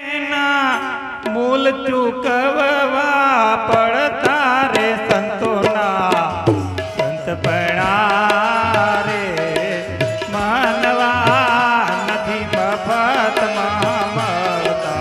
मूल चूकवा पड़ता रे संतोना संत पड़ा रे मानवा नथी मफत मामलता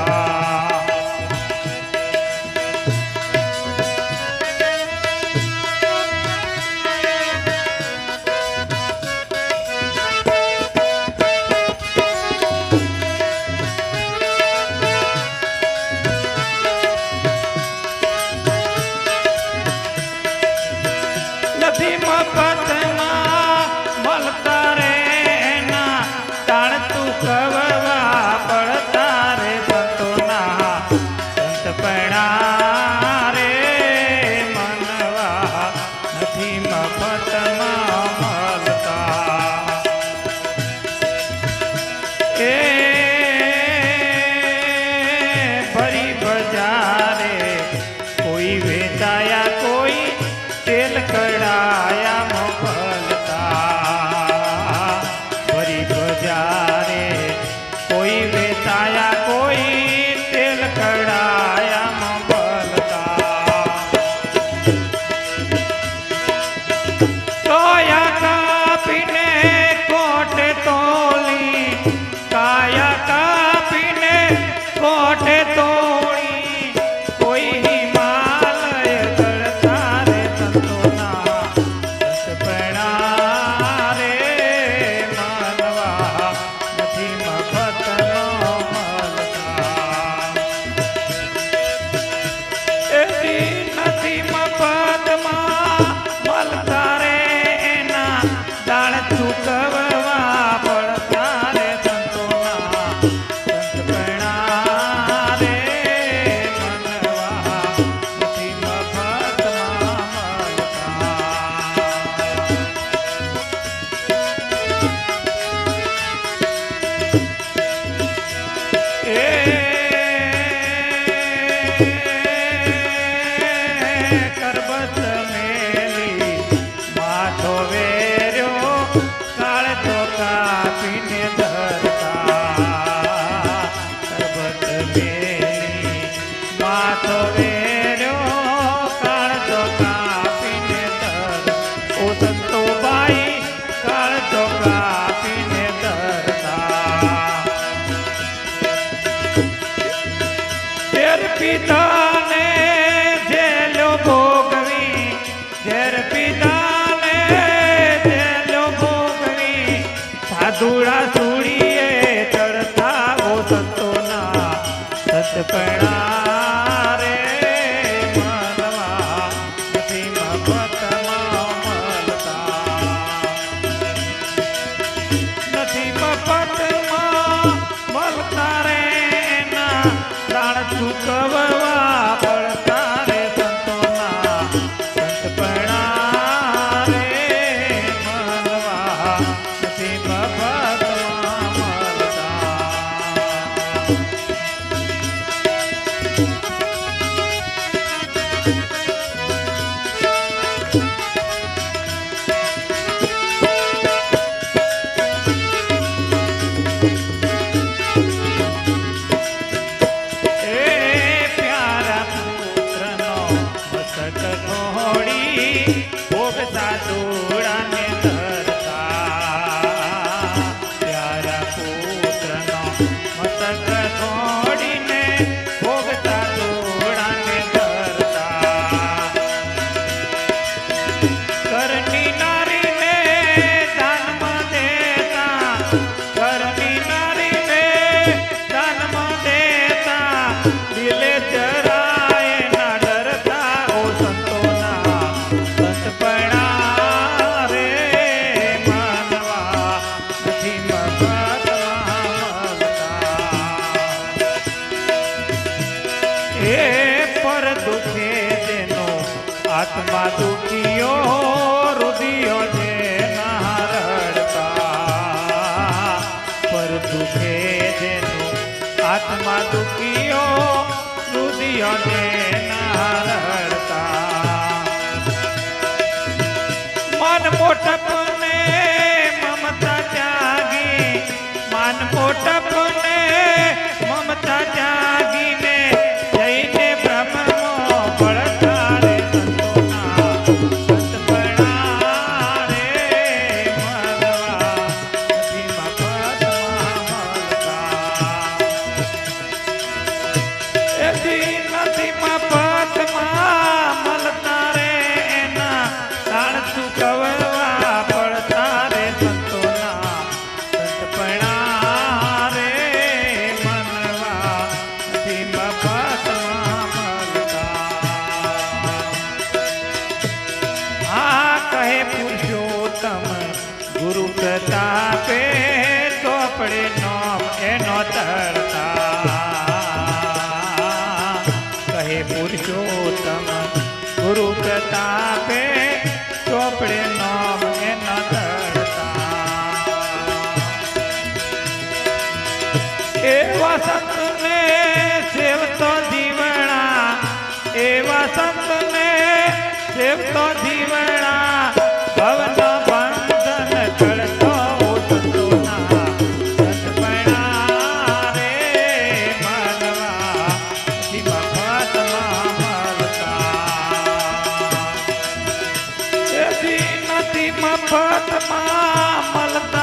भरी बजारे कोई वेचाया कोई तेल कड़ाया मोकलता भरी बजारे कोई वेचाया कोई तेल कड़ाया मोकलता काया का पीने कोटे तोली काया का पीने कोटे तोड़ी कोई हिमालय गढ़ता रे संतोना संत पड़ा रे मानवा नथी मफत मामलता एदी नथी मफत मामलता रे ना दाण चूकवा पड़ता रे संतोना संत पड़ा रे मनवा नथी मफत मामलता करबत मेली माथो वेर्यो काळ तो कापीने धरता करबत मेली माथो वेर्यो काळ तो कापीने धर ओ संतो बाई काळ तो कापीने धरता तेर पिता ने जेलो भोगवी जेर पिता ने जेलो भोगवी साधुड़ा सूड़िए चढ़ता ओ संतोना सत पड़ा रे मानवा नथी मफत मामलता नथी मफत मामलता रे ना दाण चूकवा पड़ता रे संतोना संत पड़ा रे मानवा नथी मफत मामलता आत्मा दुखियो रुदियो जे नारड़ता पर दुखे जेनो आत्मा दुखियो रुदियो जे नारड़ता मन मोटप ने ममता जागी मन मोटप ने ममता जागी પુરુષોત્તમ ગુરુ પ્રતાપે ચોપડે નામ એના ધરતા એવા સંતને સેવતો જીવણા એવા સંતને સેવતો જીવણા ભવનો બંધન ચડતો ઉઠતો ના સતપણા રે માનવા મફતમાં મળતા એથી નથી મફતમાં મળતા